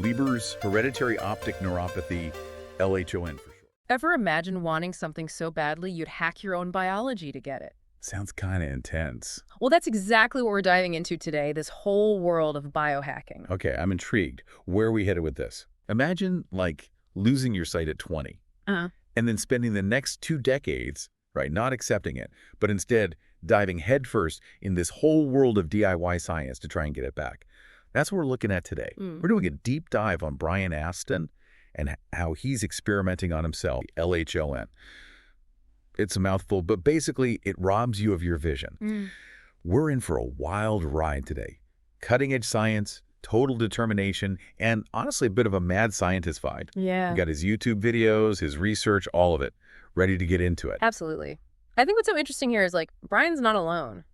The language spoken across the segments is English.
Leber's hereditary optic neuropathy, LHON for short. Ever imagine wanting something so badly you'd hack your own biology to get it? Sounds kind of intense. Well, that's exactly what we're diving into today, this whole world of biohacking. Okay, I'm intrigued. Where are we headed with this? Imagine, like, losing your sight at 20 Uh-huh. and then spending the next 2 decades, right, not accepting it, but instead diving headfirst in this whole world of DIY science to try and get it back. That's what we're looking at today. We're doing a deep dive on Brian Aston and how he's experimenting on himself, LHON. It's a mouthful, but basically it robs you of your vision. We're in for a wild ride today. Cutting-edge science, total determination, and honestly a bit of a mad scientist vibe. Yeah. We've got his YouTube videos, his research, all of it, ready to get into it. Absolutely. I think what's so interesting here is, like, Brian's not alone,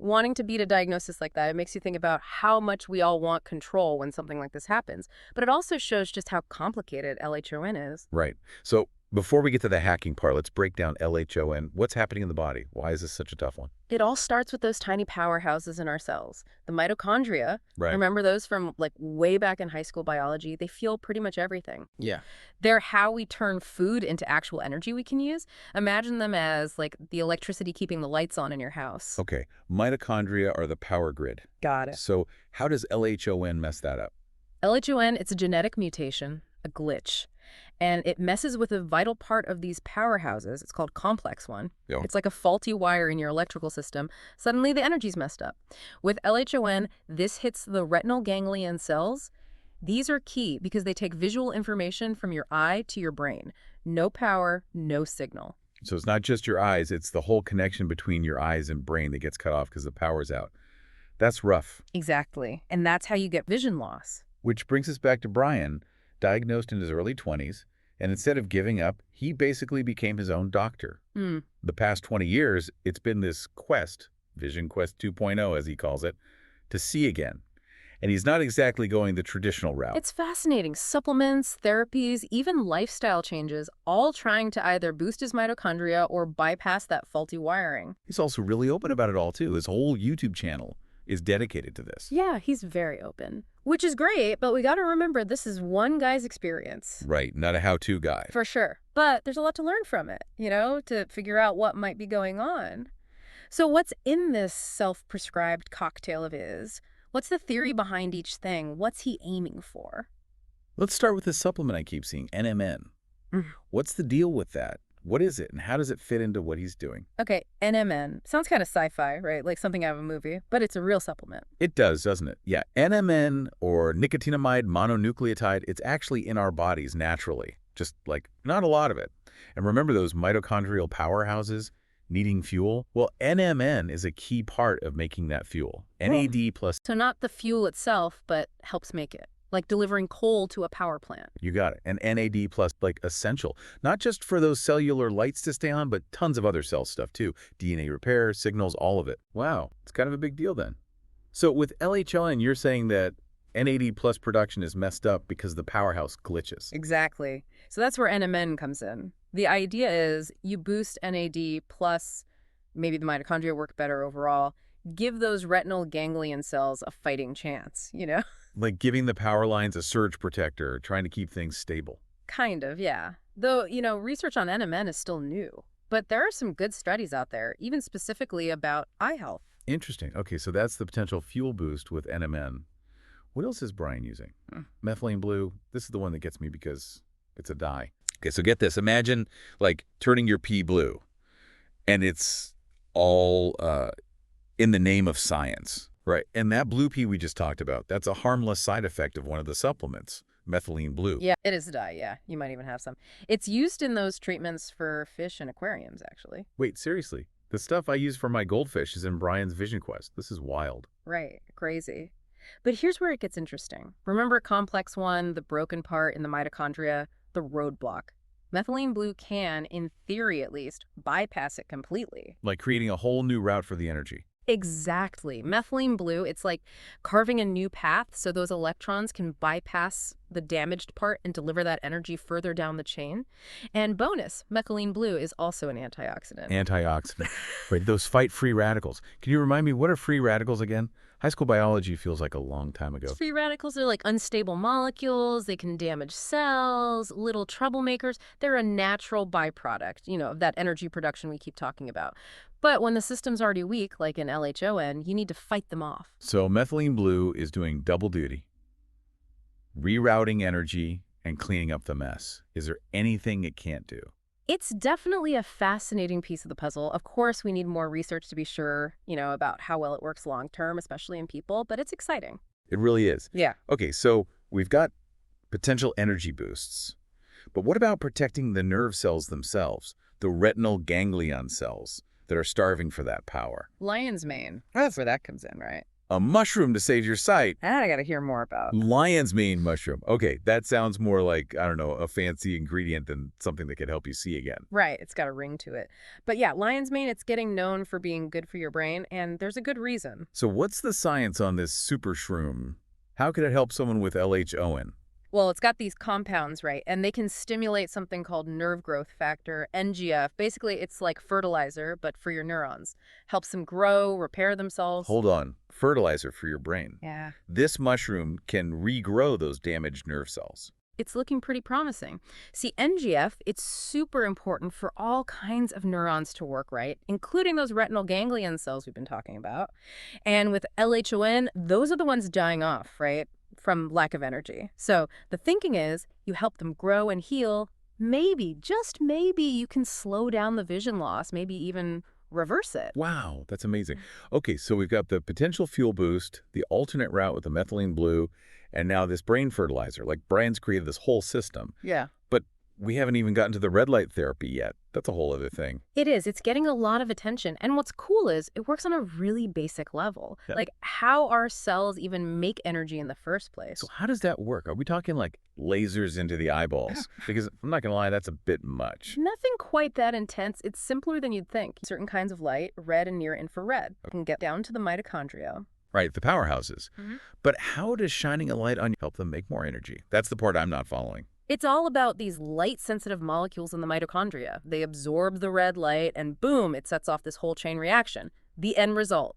wanting to beat a diagnosis like that. It makes you think about how much we all want control when something like this happens. But it also shows just how complicated LHON is. Right. So before we get to the hacking part, let's break down LHON. What's happening in the body? Why is this such a tough one? It all starts with those tiny powerhouses in our cells. The mitochondria, Right. remember those from like way back in high school biology? They fuel pretty much everything. Yeah. They're how we turn food into actual energy we can use. Imagine them as like the electricity keeping the lights on in your house. Okay. Mitochondria are the power grid. Got it. So how does LHON mess that up? LHON, it's a genetic mutation, a glitch. And it messes with a vital part of these powerhouses. It's called complex 1. Yeah. It's like a faulty wire in your electrical system. Suddenly the energy's messed up. With LHON, this hits the retinal ganglion cells. These are key because they take visual information from your eye to your brain. No power, no signal. So it's not just your eyes, it's the whole connection between your eyes and brain that gets cut off because the power's out. That's rough. Exactly. And that's how you get vision loss. Which brings us back to Brian, diagnosed in his early 20s, and instead of giving up, he basically became his own doctor. The past 20 years, it's been this quest, Vision Quest 2.0 as he calls it, to see again. And he's not exactly going the traditional route. It's fascinating. Supplements, therapies, even lifestyle changes, all trying to either boost his mitochondria or bypass that faulty wiring. He's also really open about it all, too. His whole YouTube channel is dedicated to this. Yeah, he's very open, which is great, but we got to remember this is one guy's experience. Right, not a how-to guy. For sure. But there's a lot to learn from it, to figure out what might be going on. So what's in this self-prescribed cocktail of his? What's the theory behind each thing? What's he aiming for? Let's start with this supplement I keep seeing, NMN. What's the deal with that? What is it, and how does it fit into what he's doing? Okay, NMN. Sounds kind of sci-fi, right? Like something out of a movie, but it's a real supplement. It does, doesn't it? Yeah, NMN, or nicotinamide mononucleotide, it's actually in our bodies naturally, just like not a lot of it. And remember those mitochondrial powerhouses needing fuel? Well, NMN is a key part of making that fuel. NAD plus. So not the fuel itself, but helps make it. Like delivering coal to a power plant. You got it. And NAD plus, like, essential. Not just for those cellular lights to stay on, but tons of other cell stuff too. DNA repair, signals, all of it. Wow, it's kind of a big deal then. So with LHON, you're saying that NAD plus production is messed up because the powerhouse glitches. Exactly. So that's where NMN comes in. The idea is you boost NAD plus maybe the mitochondria work better overall. Give those retinal ganglion cells a fighting chance, Like giving the power lines a surge protector, trying to keep things stable. Kind of, yeah. Though, research on NMN is still new. But there are some good studies out there, even specifically about eye health. Interesting. Okay, so that's the potential fuel boost with NMN. What else is Brian using? Methylene blue. This is the one that gets me because it's a dye. Okay, so get this. Imagine, like, turning your pee blue, and it's all in the name of science. Right, and that blue pea we just talked about, that's a harmless side effect of one of the supplements, methylene blue. Yeah, it is a dye, yeah. You might even have some. It's used in those treatments for fish and aquariums, actually. Wait, seriously? The stuff I use for my goldfish is in Brian's Vision Quest. This is wild. Right, crazy. But here's where it gets interesting. Remember complex 1, the broken part in the mitochondria, the roadblock? Methylene blue can, in theory at least, bypass it completely. Like creating a whole new route for the energy. Exactly. Methylene blue, it's like carving a new path so those electrons can bypass the damaged part and deliver that energy further down the chain. And bonus, methylene blue is also an antioxidant. Antioxidant. Right, those fight free radicals. Can you remind me, what are free radicals again? High school biology feels like a long time ago. Free radicals are like unstable molecules. They can damage cells, little troublemakers. They're a natural byproduct, of that energy production we keep talking about. But when the system's already weak, like in LHON, you need to fight them off. So methylene blue is doing double duty, rerouting energy and cleaning up the mess. Is there anything it can't do? It's definitely a fascinating piece of the puzzle. Of course, we need more research to be sure, about how well it works long term, especially in people, but it's exciting. It really is. Yeah. Okay, so we've got potential energy boosts. But what about protecting the nerve cells themselves, the retinal ganglion cells that are starving for that power? Lion's mane. That's where that comes in, right? A mushroom to save your sight. That I got to hear more about. Lion's mane mushroom. Okay, that sounds more like, I don't know, a fancy ingredient than something that could help you see again. Right, it's got a ring to it. But yeah, lion's mane, it's getting known for being good for your brain, and there's a good reason. So what's the science on this super shroom? How could it help someone with LHON? Well, it's got these compounds, right? And they can stimulate something called nerve growth factor, NGF. Basically, it's like fertilizer, but for your neurons. Helps them grow, repair themselves. Hold on. Fertilizer for your brain. Yeah. This mushroom can regrow those damaged nerve cells. It's looking pretty promising. See, NGF, it's super important for all kinds of neurons to work right, including those retinal ganglion cells we've been talking about. And with LHON, those are the ones dying off, right, from lack of energy. So the thinking is you help them grow and heal. Maybe, just maybe, you can slow down the vision loss, maybe even reverse it. Wow, that's amazing. Okay, so we've got the potential fuel boost, the alternate route with the methylene blue, and now this brain fertilizer. Like, Brian's created this whole system. Yeah. But we haven't even gotten to the red light therapy yet. That's a whole other thing. It is. It's getting a lot of attention. And what's cool is it works on a really basic level. Yeah. Like how our cells even make energy in the first place. So how does that work? Are we talking like lasers into the eyeballs? Because I'm not going to lie, that's a bit much. Nothing quite that intense. It's simpler than you'd think. Certain kinds of light, red and near infrared, can get down to the mitochondria. Right, the powerhouses. Mhm. But how does shining a light on you help them make more energy? That's the part I'm not following. It's all about these light-sensitive molecules in the mitochondria. They absorb the red light, and boom, it sets off this whole chain reaction. The end result,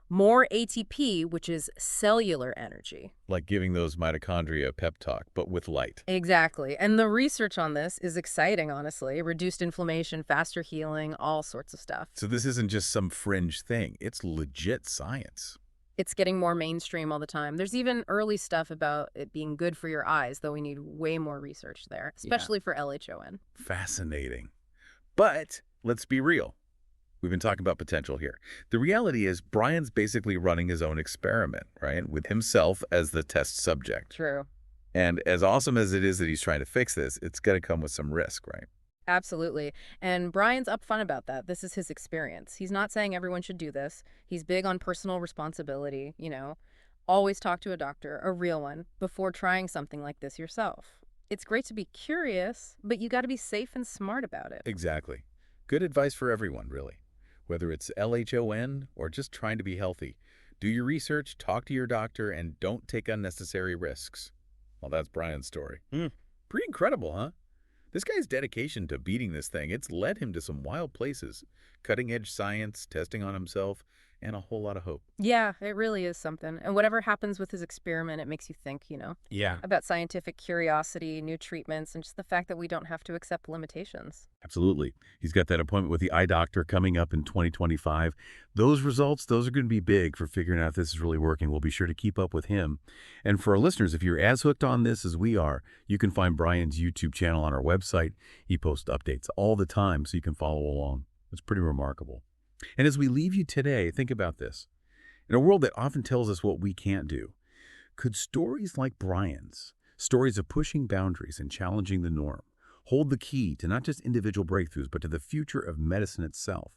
more ATP, which is cellular energy. Like giving those mitochondria a pep talk, but with light. Exactly. And the research on this is exciting, honestly. Reduced inflammation, faster healing, all sorts of stuff. So this isn't just some fringe thing. It's legit science. It's getting more mainstream all the time. There's even early stuff about it being good for your eyes, though we need way more research there, especially for LHON. Fascinating. But let's be real. We've been talking about potential here. The reality is Brian's basically running his own experiment, right? With himself as the test subject. True. And as awesome as it is that he's trying to fix this, it's got to come with some risk, right? Absolutely. And Brian's upfront about that. This is his experience. He's not saying everyone should do this. He's big on personal responsibility, Always talk to a doctor, a real one, before trying something like this yourself. It's great to be curious, but you got to be safe and smart about it. Exactly. Good advice for everyone, really. Whether it's LHON or just trying to be healthy. Do your research, talk to your doctor, and don't take unnecessary risks. Well, that's Brian's story. Pretty incredible, huh? This guy's dedication to beating this thing, it's led him to some wild places. Cutting-edge science, testing on himself, and a whole lot of hope. Yeah, it really is something. And whatever happens with his experiment, it makes you think, Yeah. about scientific curiosity, new treatments, and just the fact that we don't have to accept limitations. Absolutely. He's got that appointment with the eye doctor coming up in 2025. Those results, those are going to be big for figuring out if this is really working. We'll be sure to keep up with him. And for our listeners, if you're as hooked on this as we are, you can find Brian's YouTube channel on our website. He posts updates all the time so you can follow along. It's pretty remarkable. And as we leave you today, think about this. In a world that often tells us what we can't do, could stories like Brian's, stories of pushing boundaries and challenging the norm, hold the key to not just individual breakthroughs, but to the future of medicine itself?